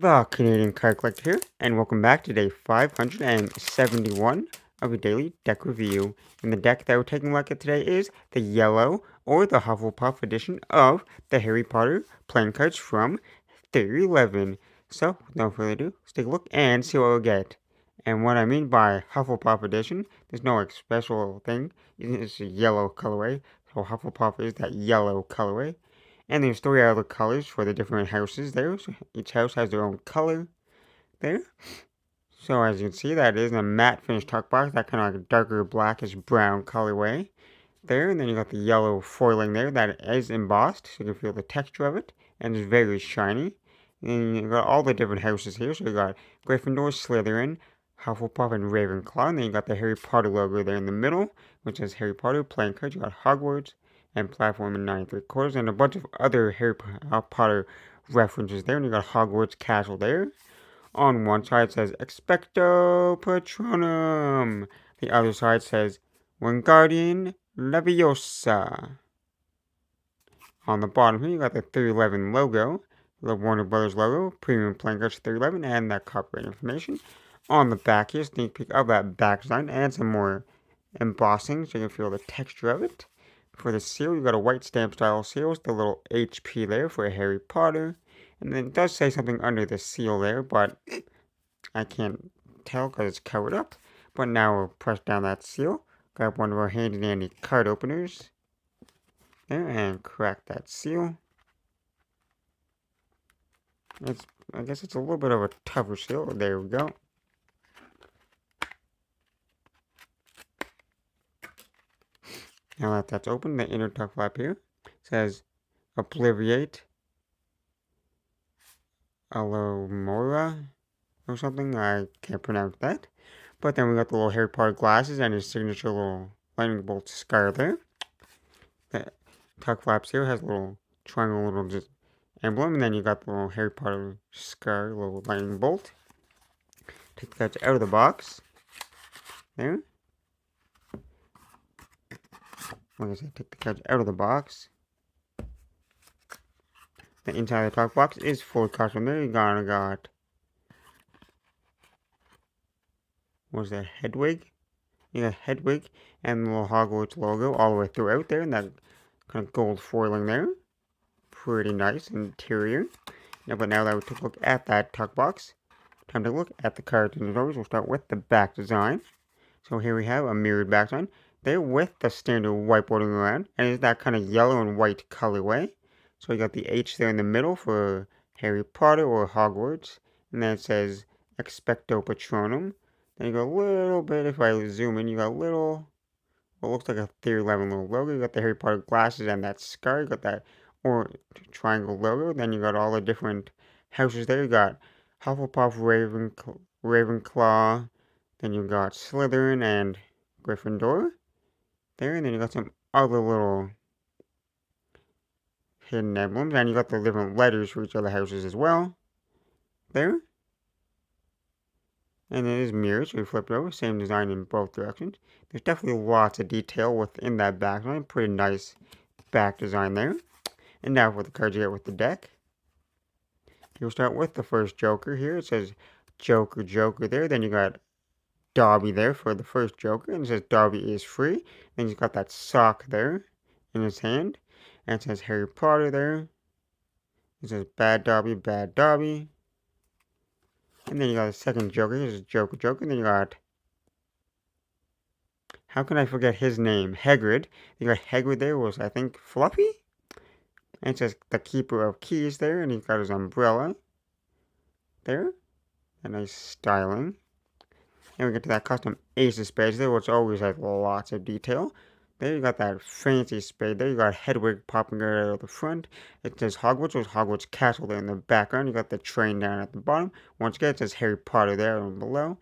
The Canadian Card Collector here, and welcome back to day 571 of a daily deck review. And the deck that we're taking a look at today is the yellow, or the Hufflepuff edition of the Harry Potter playing cards from Theory11. So, with no further ado, let's take a look and see what we'll get. And what I mean by Hufflepuff edition, there's no special thing, it's a yellow colorway, so Hufflepuff is that yellow colorway. And there's three other colors for the different houses there. So each house has their own color there. So as you can see, that is a matte finish tuck box, that kind of like darker blackish brown colorway there. And then you got the yellow foiling there that is embossed, so you can feel the texture of it, and it's very shiny. And you got all the different houses here. So you got Gryffindor, Slytherin, Hufflepuff, and Ravenclaw. And then you got the Harry Potter logo there in the middle, which says Harry Potter playing cards. You got Hogwarts and Platform in 9 3/4, and a bunch of other Harry Potter references there. And you got Hogwarts Castle there. On one side it says Expecto Patronum. The other side says Wingardium Leviosa. On the bottom here, you got the Theory11 logo, the Warner Brothers logo, premium playing cards Theory11, and that copyright information. On the back here, sneak peek of that back design, and some more embossing so you can feel the texture of it. For the seal, you got a white stamp style seal with the little HP there for Harry Potter. And then it does say something under the seal there, but I can't tell because it's covered up. But now we'll press down that seal, grab one of our handy dandy card openers there, and crack that seal. I guess it's a little bit of a tougher seal. There we go. Now that that's open, the inner tuck flap here says Obliviate Alomora or something. I can't pronounce that. But then we got the little Harry Potter glasses and his signature little lightning bolt scar there. The tuck flaps here has a little triangle little emblem, and then you got the little Harry Potter scar, little lightning bolt. Take the cards out of the box. There. Like I said, take the cards out of the box. The inside of the tuck box is full custom there. You got what's that, Hedwig? You got Hedwig and the little Hogwarts logo all the way throughout there, and that kind of gold foiling there. Pretty nice interior. Yeah, but now that we took a look at that tuck box, time to look at the cards and drawers. We'll start with the back design. So here we have a mirrored back design. They're with the standard whiteboarding around, and it's that kind of yellow and white colorway. So you got the H there in the middle for Harry Potter or Hogwarts, and then it says Expecto Patronum. Then you got a little bit, if I zoom in, you got a little, what looks like a Theory11 little logo. You got the Harry Potter glasses and that scar. You got that triangle logo. Then you got all the different houses there. You got Hufflepuff, Ravenclaw. Then you got Slytherin and Gryffindor there. And then you got some other little hidden emblems. And you got the different letters for each of the houses as well there. And it is mirrored, so we flip it over. Same design in both directions. There's definitely lots of detail within that back design. Pretty nice back design there. And now for the cards you get with the deck. You'll start with the first Joker here. It says Joker, Joker there. Then you got Dobby there for the first Joker. And it says Dobby is free. Then he's got that sock there in his hand. And it says Harry Potter there. It says Bad Dobby, Bad Dobby. And then you got the second Joker. Here's Joker, Joker. And then you got, how can I forget his name? Hagrid. You got Hagrid there was, I think, Fluffy? And it says the Keeper of Keys there. And he's got his umbrella there. A nice styling. And we get to that custom Ace of Spades there, which always has lots of detail. There you got that fancy spade there. You got Hedwig popping out of the front. It says Hogwarts. There's Hogwarts Castle there in the background. You got the train down at the bottom. Once again, it says Harry Potter there and below.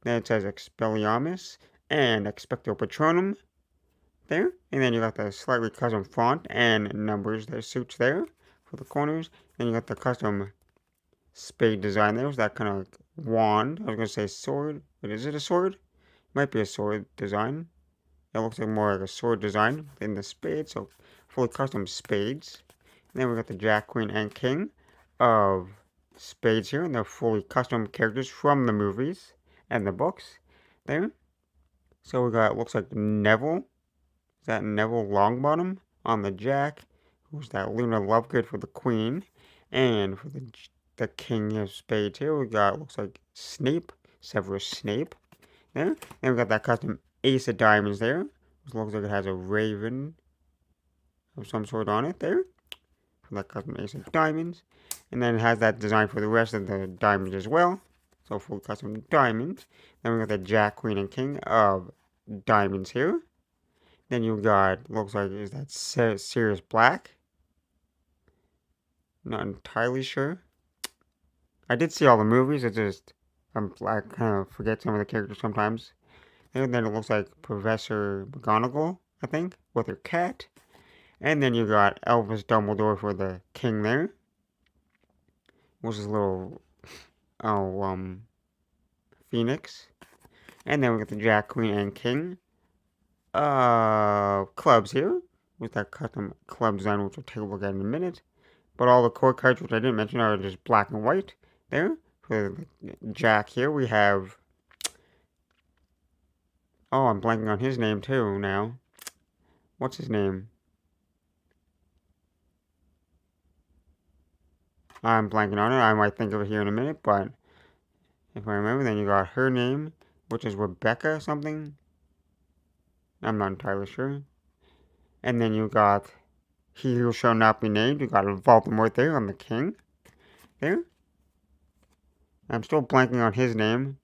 Then it says Expelliarmus and Expecto Patronum there. And then you got the slightly custom font and numbers that suits there for the corners. Then you got the custom spade design there. It's that kind of wand. I was going to say sword, but is it a sword? It might be a sword design. It looks like more like a sword design than the spade, so fully custom spades. And then we got the Jack, Queen, and King of spades here, and they're fully custom characters from the movies and the books there. So we got, looks like Neville. Is that Neville Longbottom on the jack? Who's that? Luna Lovegood for the queen. And for the king of spades here, we got, looks like Snape, Severus Snape there. Then we got that custom ace of diamonds there, which looks like it has a raven of some sort on it there. For that custom ace of diamonds. And then it has that design for the rest of the diamonds as well. So full custom diamonds. Then we got the jack, queen, and king of diamonds here. Then you got, looks like, is that Sirius Black? Not entirely sure. I did see all the movies, it's just, I kind of forget some of the characters sometimes. And then it looks like Professor McGonagall, I think, with her cat. And then you got Elvis Dumbledore for the king there. Which is a little, phoenix. And then we got the jack, queen, and king. Clubs here. With that custom club design, which we'll take a look at in a minute. But all the core cards, which I didn't mention, are just black and white there. For the jack here, we have... Oh, I'm blanking on his name too now. What's his name? I'm blanking on it. I might think of it here in a minute, but if I remember, then you got her name, which is Rebecca something. I'm not entirely sure. And then you got He Who Shall Not Be Named. You got Voldemort there on the king. There. I'm still blanking on his name.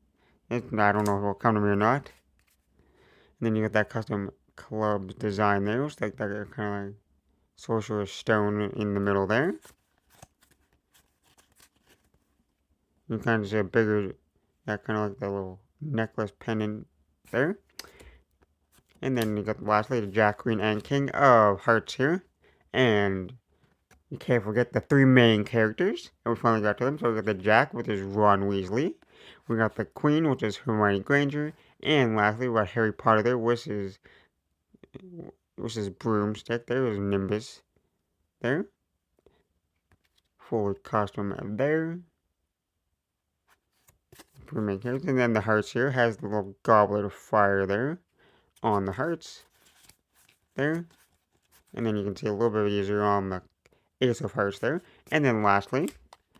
I don't know if it'll come to me or not. And then you got that custom club design there. It's like that kind of like sorcerer's stone in the middle there. You kind of see a bigger, that kind of like the little necklace pendant there. And then you got lastly the Jack, Queen, and King of Hearts here. And you can't forget the three main characters. And we finally got to them. So we got the Jack, which is Ron Weasley. We got the Queen, which is Hermione Granger. And lastly, we got Harry Potter there, which is Broomstick. There is Nimbus. There. Full costume there. Three main characters. And then the hearts here has the little goblet of fire there on the hearts. There. And then you can see a little bit easier on the Ace of Hearts there. And then lastly,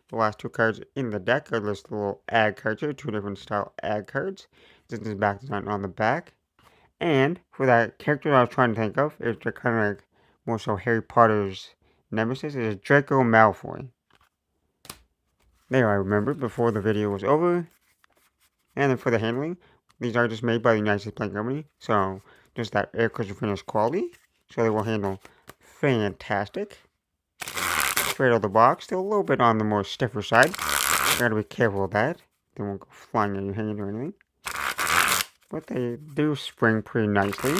the last two cards in the deck are just the little ag cards here, two different style ag cards. This is back design on the back. And for that character I was trying to think of, it's kind of like more so Harry Potter's nemesis, is Draco Malfoy. There, I remembered before the video was over. And then for the handling, these are just made by the United States Playing Company. So, just that air crystal finish quality. So they will handle fantastic. Straight out of the box, still a little bit on the more stiffer side. You gotta be careful of that. They won't go flying in your hand or anything. But they do spring pretty nicely.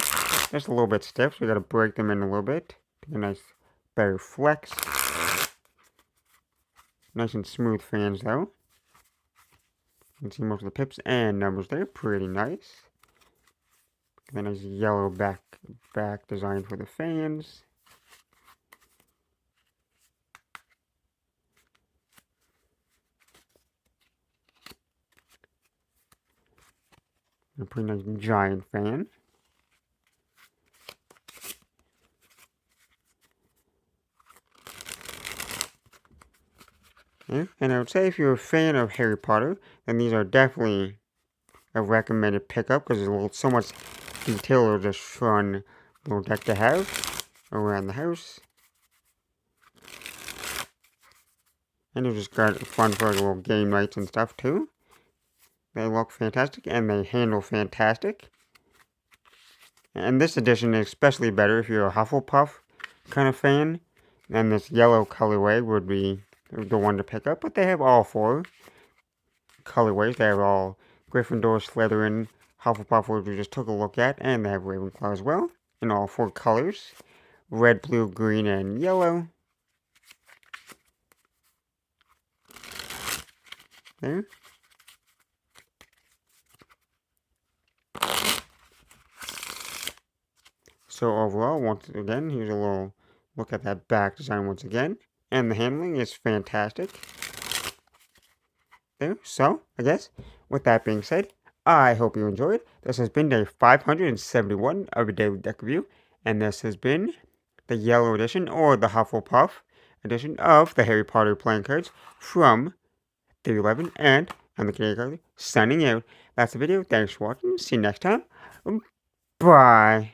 Just a little bit stiff, so you gotta break them in a little bit. Get a nice, better flex. Nice and smooth fans though. You can see most of the pips and numbers there, pretty nice. Get a nice yellow back design for the fans. A pretty nice giant fan. Yeah, and I would say if you're a fan of Harry Potter, then these are definitely a recommended pickup because there's so much detail or just fun little deck to have around the house. And it's just got fun for little game nights and stuff too. They look fantastic and they handle fantastic. And this edition is especially better if you're a Hufflepuff kind of fan. And this yellow colorway would be the one to pick up. But they have all four colorways. They have all Gryffindor, Slytherin, Hufflepuff, which we just took a look at. And they have Ravenclaw as well. In all four colors. Red, blue, green, and yellow. There. So overall, once again, here's a little look at that back design once again. And the handling is fantastic. there. So, I guess, with that being said, I hope you enjoyed. This has been day 571 of a daily deck review, and this has been the yellow edition, or the Hufflepuff edition of the Harry Potter playing cards from Theory11, and I'm the Canadian signing out. That's the video. Thanks for watching. See you next time. Bye.